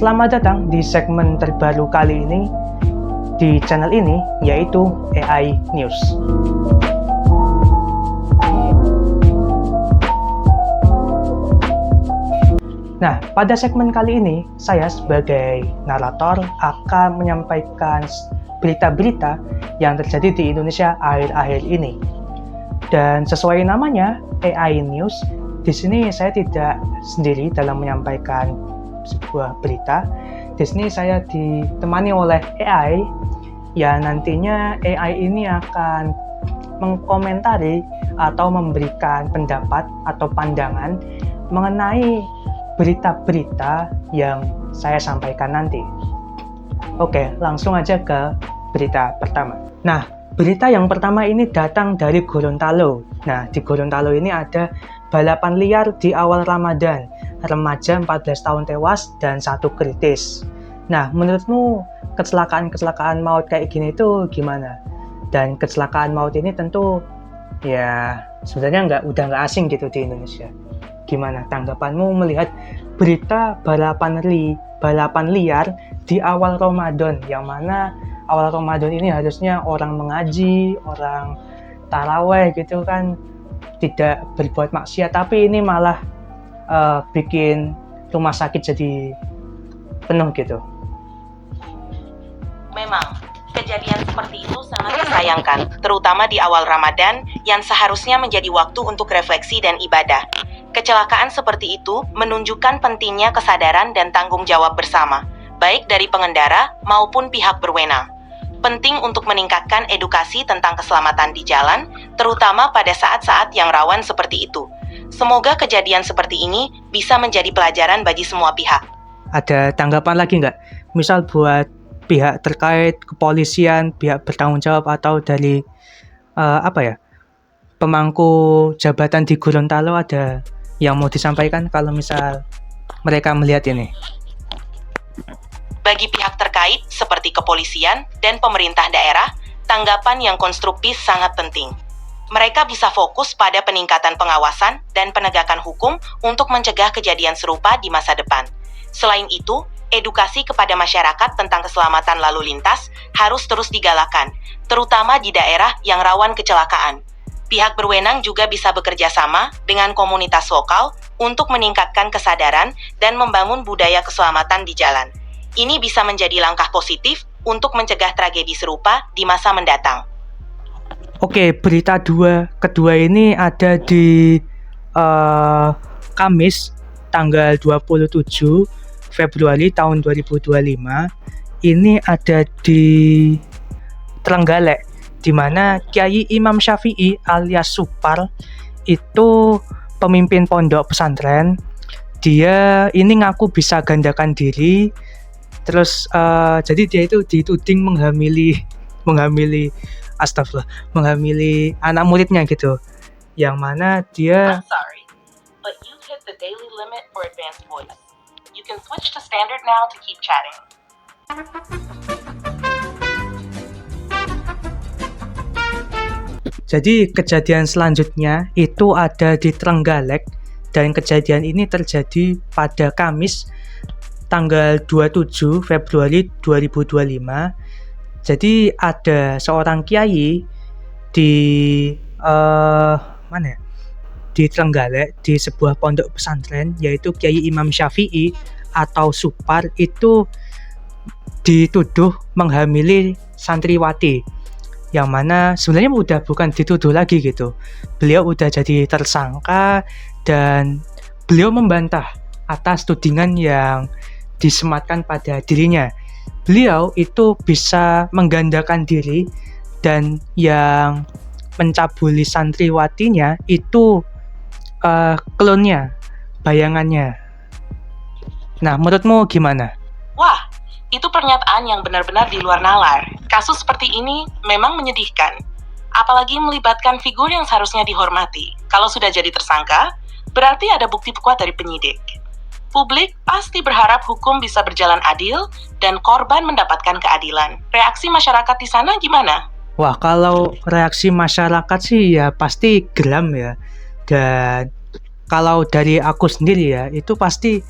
Selamat datang di segmen terbaru kali ini di channel ini, yaitu AI News. Nah, pada segmen kali ini, saya sebagai narator akan menyampaikan berita-berita yang terjadi di Indonesia akhir-akhir ini. Dan sesuai namanya, AI News, di sini saya tidak sendiri dalam menyampaikan sebuah berita. Di sini saya ditemani oleh AI, ya nantinya AI ini akan mengkomentari atau memberikan pendapat atau pandangan mengenai berita-berita yang saya sampaikan nanti. Oke, langsung aja ke berita pertama. Nah, berita yang pertama ini datang dari Gorontalo. Nah, di Gorontalo ini ada balapan liar di awal Ramadan. Remaja 14 tahun tewas dan 1 kritis. Nah, menurutmu kecelakaan maut kayak gini itu gimana? Dan kecelakaan maut ini tentu ya sebenarnya udah nggak asing gitu di Indonesia. Gimana tanggapanmu melihat berita balapan liar di awal Ramadan, yang mana awal Ramadan ini harusnya orang mengaji, orang taraweh gitu kan, tidak berbuat maksiat, tapi ini malah bikin rumah sakit jadi penuh gitu. Memang, kejadian seperti itu sangat disayangkan, terutama di awal Ramadan yang seharusnya menjadi waktu untuk refleksi dan ibadah. Kecelakaan seperti itu menunjukkan pentingnya kesadaran dan tanggung jawab bersama, baik dari pengendara maupun pihak berwenang. Penting untuk meningkatkan edukasi tentang keselamatan di jalan, terutama pada saat-saat yang rawan seperti itu. Semoga kejadian seperti ini bisa menjadi pelajaran bagi semua pihak. Ada tanggapan lagi nggak? Misal buat pihak terkait, kepolisian, pihak bertanggung jawab, atau dari pemangku jabatan di Gorontalo, ada yang mau disampaikan kalau misal mereka melihat ini? Bagi pihak terkait seperti kepolisian dan pemerintah daerah, tanggapan yang konstruktif sangat penting. Mereka bisa fokus pada peningkatan pengawasan dan penegakan hukum untuk mencegah kejadian serupa di masa depan. Selain itu, edukasi kepada masyarakat tentang keselamatan lalu lintas harus terus digalakan, terutama di daerah yang rawan kecelakaan. Pihak berwenang juga bisa bekerja sama dengan komunitas lokal untuk meningkatkan kesadaran dan membangun budaya keselamatan di jalan. Ini bisa menjadi langkah positif untuk mencegah tragedi serupa di masa mendatang. Oke, berita kedua ini ada di Kamis tanggal 27 Februari tahun 2025. Ini ada di Trenggalek, di mana Kiai Imam Syafi'i alias Supar itu pemimpin pondok pesantren. Dia ini ngaku bisa gandakan diri, terus jadi dia itu dituding menghamili anak muridnya gitu, yang mana dia I'm sorry, but you hit the daily limit for advanced voice. You can switch to standard now to keep chatting. Jadi kejadian selanjutnya itu ada di Trenggalek, dan kejadian ini terjadi pada Kamis tanggal 27 Februari 2025. Jadi ada seorang kiai di di Trenggalek, di sebuah pondok pesantren, yaitu Kiai Imam Syafi'i atau Supar, itu dituduh menghamili santriwati, yang mana sebenarnya udah bukan dituduh lagi gitu. Beliau udah jadi tersangka dan beliau membantah atas tudingan yang disematkan pada dirinya. Beliau itu bisa menggandakan diri, dan yang mencabuli santriwatinya itu klonnya, bayangannya. Nah, menurutmu gimana? Wah, itu pernyataan yang benar-benar di luar nalar. Kasus seperti ini memang menyedihkan, apalagi melibatkan figur yang seharusnya dihormati. Kalau sudah jadi tersangka, berarti ada bukti kuat dari penyidik. Publik pasti berharap hukum bisa berjalan adil dan korban mendapatkan keadilan. Reaksi masyarakat di sana gimana? Wah, kalau reaksi masyarakat sih ya pasti geram ya. Dan kalau dari aku sendiri ya, itu pasti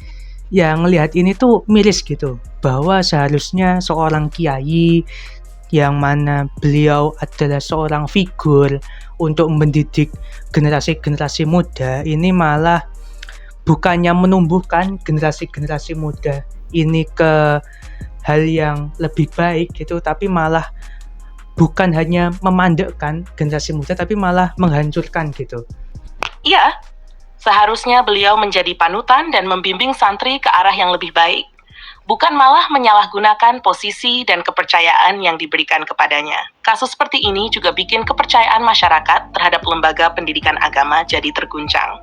ya ngelihat ini tuh miris gitu, bahwa seharusnya seorang kiai yang mana beliau adalah seorang figur untuk mendidik generasi-generasi muda, ini malah bukannya menumbuhkan generasi-generasi muda ini ke hal yang lebih baik gitu, tapi malah bukan hanya memandekkan generasi muda, tapi malah menghancurkan gitu. Iya, seharusnya beliau menjadi panutan dan membimbing santri ke arah yang lebih baik, bukan malah menyalahgunakan posisi dan kepercayaan yang diberikan kepadanya. Kasus seperti ini juga bikin kepercayaan masyarakat terhadap lembaga pendidikan agama jadi terguncang.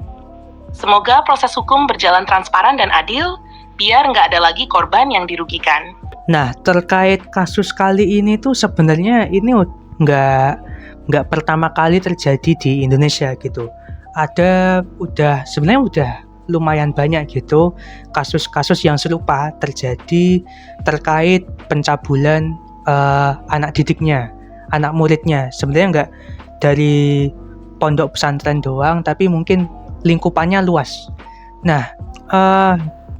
Semoga proses hukum berjalan transparan dan adil, biar nggak ada lagi korban yang dirugikan. Nah, terkait kasus kali ini tuh sebenarnya ini nggak pertama kali terjadi di Indonesia gitu. Sebenarnya udah lumayan banyak gitu kasus-kasus yang serupa terjadi terkait pencabulan anak didiknya, anak muridnya. Sebenarnya nggak dari pondok pesantren doang, tapi mungkin lingkupannya luas. Nah,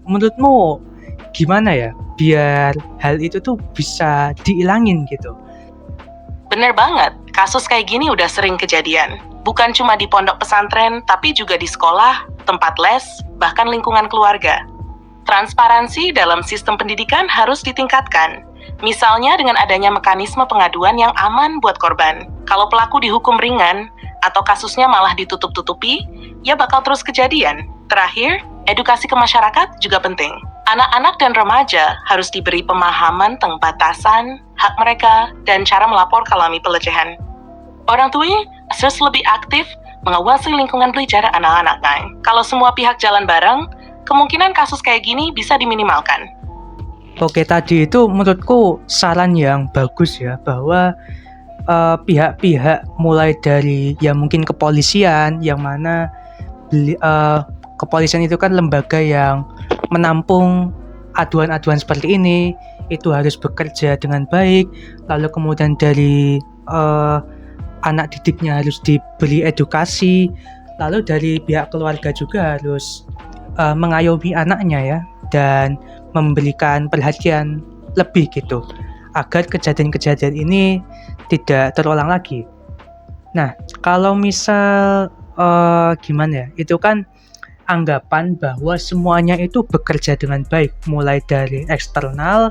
menurutmu gimana ya biar hal itu tuh bisa diilangin gitu? Bener banget, kasus kayak gini udah sering kejadian. Bukan cuma di pondok pesantren, tapi juga di sekolah, tempat les, bahkan lingkungan keluarga. Transparansi dalam sistem pendidikan harus ditingkatkan. Misalnya dengan adanya mekanisme pengaduan yang aman buat korban. Kalau pelaku dihukum ringan, atau kasusnya malah ditutup-tutupi, ya bakal terus kejadian. Terakhir, edukasi ke masyarakat juga penting. Anak-anak dan remaja harus diberi pemahaman tentang batasan, hak mereka, dan cara melapor kalau alami pelecehan. Orang tua harus lebih aktif mengawasi lingkungan belajar anak-anaknya. Kalau semua pihak jalan bareng, kemungkinan kasus kayak gini bisa diminimalkan. Oke, tadi itu menurutku saran yang bagus ya, bahwa pihak-pihak mulai dari ya mungkin kepolisian, yang mana kepolisian itu kan lembaga yang menampung aduan-aduan seperti ini, itu harus bekerja dengan baik. Lalu kemudian dari anak didiknya harus diberi edukasi. Lalu dari pihak keluarga juga harus mengayomi anaknya ya, dan memberikan perhatian lebih gitu, agar kejadian-kejadian ini tidak terulang lagi. Nah, kalau misal gimana ya, itu kan anggapan bahwa semuanya itu bekerja dengan baik, mulai dari eksternal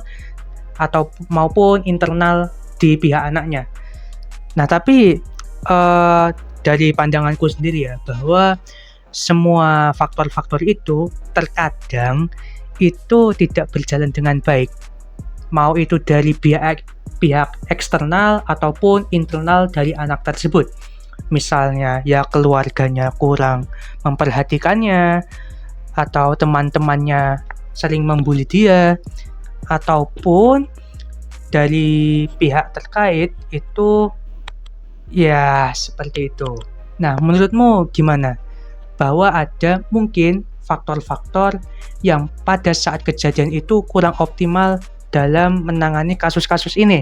atau maupun internal di pihak anaknya. Nah, tapi dari pandanganku sendiri ya, bahwa semua faktor-faktor itu terkadang itu tidak berjalan dengan baik, mau itu dari pihak eksternal ataupun internal dari anak tersebut. Misalnya ya keluarganya kurang memperhatikannya, atau teman-temannya sering membuli dia, ataupun dari pihak terkait itu ya seperti itu. Nah, menurutmu gimana? Bahwa ada mungkin faktor-faktor yang pada saat kejadian itu kurang optimal dalam menangani kasus-kasus ini,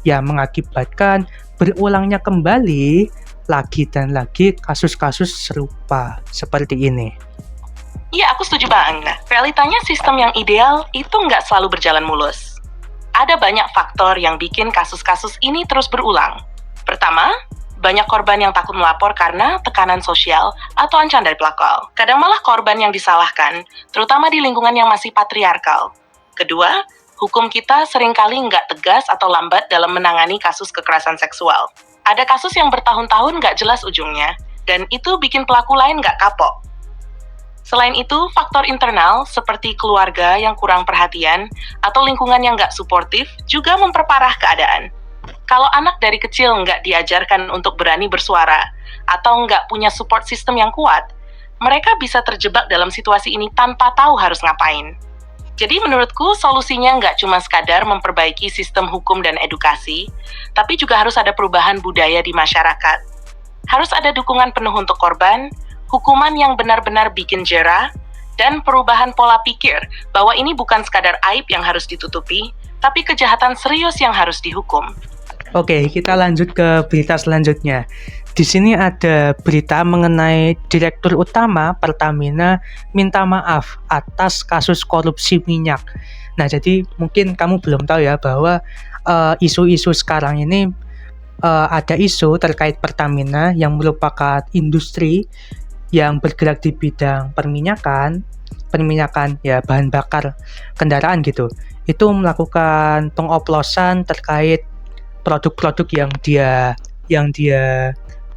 yang mengakibatkan berulangnya kembali lagi dan lagi kasus-kasus serupa seperti ini. Iya, aku setuju banget. Realitanya sistem yang ideal itu nggak selalu berjalan mulus. Ada banyak faktor yang bikin kasus-kasus ini terus berulang. Pertama, banyak korban yang takut melapor karena tekanan sosial atau ancaman dari pelaku. Kadang malah korban yang disalahkan, terutama di lingkungan yang masih patriarkal. Kedua, hukum kita seringkali nggak tegas atau lambat dalam menangani kasus kekerasan seksual. Ada kasus yang bertahun-tahun nggak jelas ujungnya, dan itu bikin pelaku lain nggak kapok. Selain itu, faktor internal seperti keluarga yang kurang perhatian atau lingkungan yang nggak suportif juga memperparah keadaan. Kalau anak dari kecil nggak diajarkan untuk berani bersuara atau nggak punya support system yang kuat, mereka bisa terjebak dalam situasi ini tanpa tahu harus ngapain. Jadi menurutku solusinya nggak cuma sekadar memperbaiki sistem hukum dan edukasi, tapi juga harus ada perubahan budaya di masyarakat. Harus ada dukungan penuh untuk korban, hukuman yang benar-benar bikin jera, dan perubahan pola pikir bahwa ini bukan sekadar aib yang harus ditutupi, tapi kejahatan serius yang harus dihukum. Oke, kita lanjut ke berita selanjutnya. Di sini ada berita mengenai Direktur Utama Pertamina minta maaf atas kasus korupsi minyak. Nah, jadi mungkin kamu belum tahu ya bahwa isu-isu sekarang ini ada isu terkait Pertamina yang merupakan industri yang bergerak di bidang perminyakan ya bahan bakar kendaraan gitu. Itu melakukan pengoplosan terkait produk-produk yang dia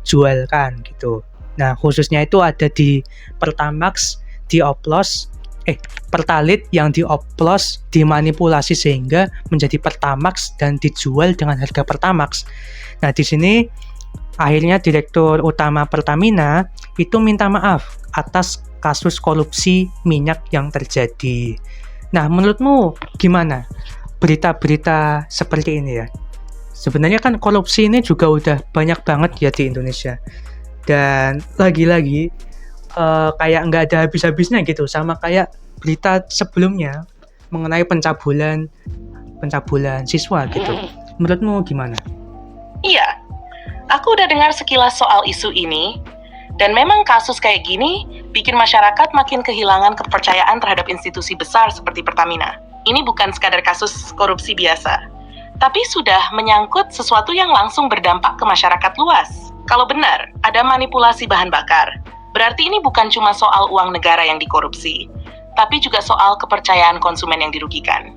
jualkan gitu. Nah, khususnya itu ada di Pertamax dioplos Pertalite yang dioplos dimanipulasi sehingga menjadi Pertamax dan dijual dengan harga Pertamax. Nah, di sini akhirnya Direktur Utama Pertamina itu minta maaf atas kasus korupsi minyak yang terjadi. Nah, menurutmu gimana berita-berita seperti ini ya? Sebenarnya kan korupsi ini juga udah banyak banget ya di Indonesia. Dan lagi-lagi kayak nggak ada habis-habisnya gitu, sama kayak berita sebelumnya mengenai pencabulan siswa gitu. Menurutmu gimana? Iya, aku udah dengar sekilas soal isu ini, dan memang kasus kayak gini bikin masyarakat makin kehilangan kepercayaan terhadap institusi besar seperti Pertamina. Ini bukan sekadar kasus korupsi biasa, tapi sudah menyangkut sesuatu yang langsung berdampak ke masyarakat luas. Kalau benar ada manipulasi bahan bakar, berarti ini bukan cuma soal uang negara yang dikorupsi, tapi juga soal kepercayaan konsumen yang dirugikan.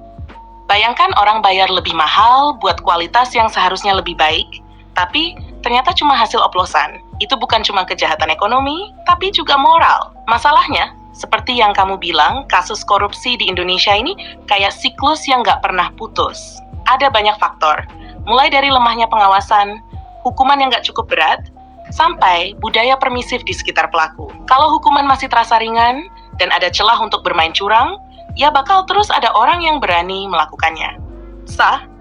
Bayangkan orang bayar lebih mahal buat kualitas yang seharusnya lebih baik, tapi ternyata cuma hasil oplosan. Itu bukan cuma kejahatan ekonomi, tapi juga moral. Masalahnya, seperti yang kamu bilang, kasus korupsi di Indonesia ini kayak siklus yang nggak pernah putus. Ada banyak faktor, mulai dari lemahnya pengawasan, hukuman yang nggak cukup berat, sampai budaya permisif di sekitar pelaku. Kalau hukuman masih terasa ringan, dan ada celah untuk bermain curang, ya bakal terus ada orang yang berani melakukannya.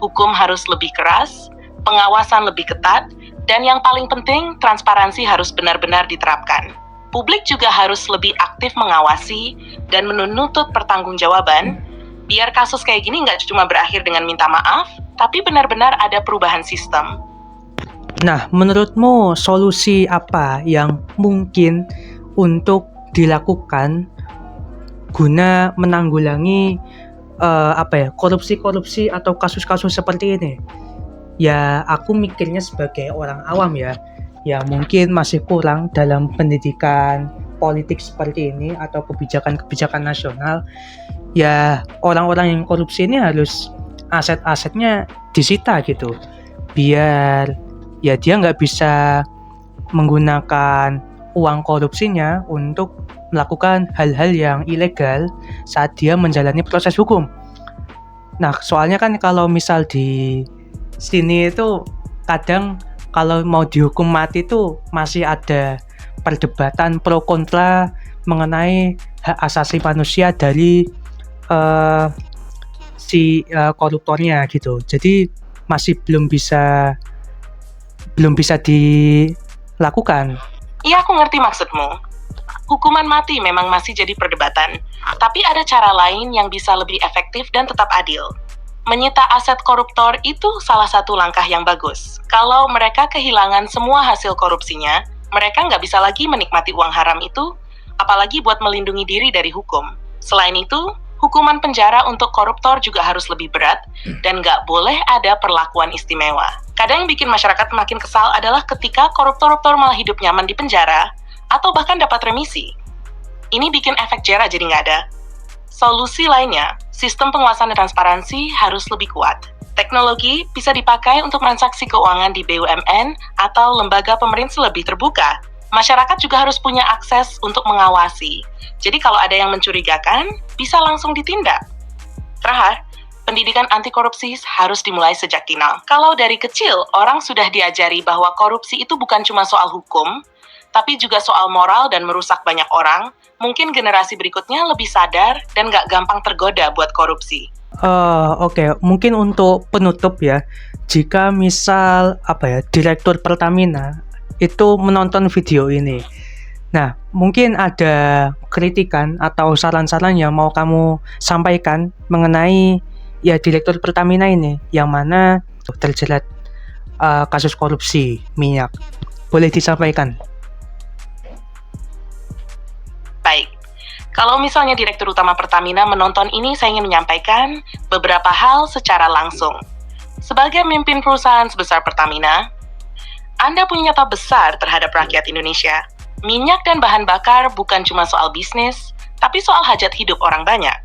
Hukum harus lebih keras, pengawasan lebih ketat, dan yang paling penting, transparansi harus benar-benar diterapkan. Publik juga harus lebih aktif mengawasi dan menuntut pertanggungjawaban, biar kasus kayak gini nggak cuma berakhir dengan minta maaf, tapi benar-benar ada perubahan sistem. Nah, menurutmu solusi apa yang mungkin untuk dilakukan guna menanggulangi korupsi atau kasus-kasus seperti ini? Ya, aku mikirnya sebagai orang awam ya, mungkin masih kurang dalam pendidikan politik seperti ini atau kebijakan-kebijakan nasional. Ya, orang-orang yang korupsi ini harus aset-asetnya disita gitu, biar ya dia nggak bisa menggunakan uang korupsinya untuk melakukan hal-hal yang ilegal saat dia menjalani proses hukum. Nah, soalnya kan kalau misal di sini itu kadang kalau mau dihukum mati itu masih ada perdebatan pro kontra mengenai hak asasi manusia dari koruptornya gitu. Jadi masih belum bisa dilakukan. Iya, aku ngerti maksudmu. Hukuman mati memang masih jadi perdebatan, tapi ada cara lain yang bisa lebih efektif dan tetap adil. Menyita aset koruptor itu salah satu langkah yang bagus. Kalau mereka kehilangan semua hasil korupsinya, mereka nggak bisa lagi menikmati uang haram itu, apalagi buat melindungi diri dari hukum. Selain itu, hukuman penjara untuk koruptor juga harus lebih berat, dan nggak boleh ada perlakuan istimewa. Kadang yang bikin masyarakat makin kesal adalah ketika koruptor malah hidup nyaman di penjara, atau bahkan dapat remisi. Ini bikin efek jera jadi nggak ada. Solusi lainnya, sistem pengawasan dan transparansi harus lebih kuat. Teknologi bisa dipakai untuk transaksi keuangan di BUMN atau lembaga pemerintah lebih terbuka. Masyarakat juga harus punya akses untuk mengawasi. Jadi kalau ada yang mencurigakan, bisa langsung ditindak. Terakhir, pendidikan anti korupsi harus dimulai sejak dini. Kalau dari kecil, orang sudah diajari bahwa korupsi itu bukan cuma soal hukum, tapi juga soal moral dan merusak banyak orang, mungkin generasi berikutnya lebih sadar dan nggak gampang tergoda buat korupsi. Oke. Mungkin untuk penutup ya, jika misal Direktur Pertamina itu menonton video ini, nah mungkin ada kritikan atau saran-saran yang mau kamu sampaikan mengenai ya Direktur Pertamina ini, yang mana terjerat kasus korupsi minyak. Boleh disampaikan? Baik, kalau misalnya Direktur Utama Pertamina menonton ini, saya ingin menyampaikan beberapa hal secara langsung. Sebagai pemimpin perusahaan sebesar Pertamina, Anda punya nyata besar terhadap rakyat Indonesia. Minyak dan bahan bakar bukan cuma soal bisnis, tapi soal hajat hidup orang banyak.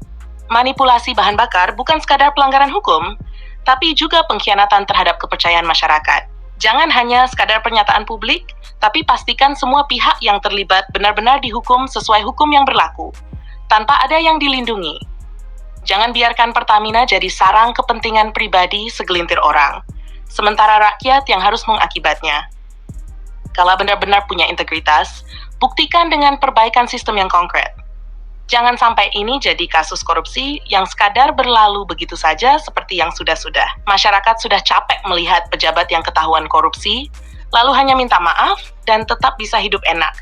Manipulasi bahan bakar bukan sekadar pelanggaran hukum, tapi juga pengkhianatan terhadap kepercayaan masyarakat. Jangan hanya sekadar pernyataan publik, tapi pastikan semua pihak yang terlibat benar-benar dihukum sesuai hukum yang berlaku, tanpa ada yang dilindungi. Jangan biarkan Pertamina jadi sarang kepentingan pribadi segelintir orang, sementara rakyat yang harus mengakibatnya. Kalau benar-benar punya integritas, buktikan dengan perbaikan sistem yang konkret. Jangan sampai ini jadi kasus korupsi yang sekadar berlalu begitu saja seperti yang sudah-sudah. Masyarakat sudah capek melihat pejabat yang ketahuan korupsi, lalu hanya minta maaf dan tetap bisa hidup enak.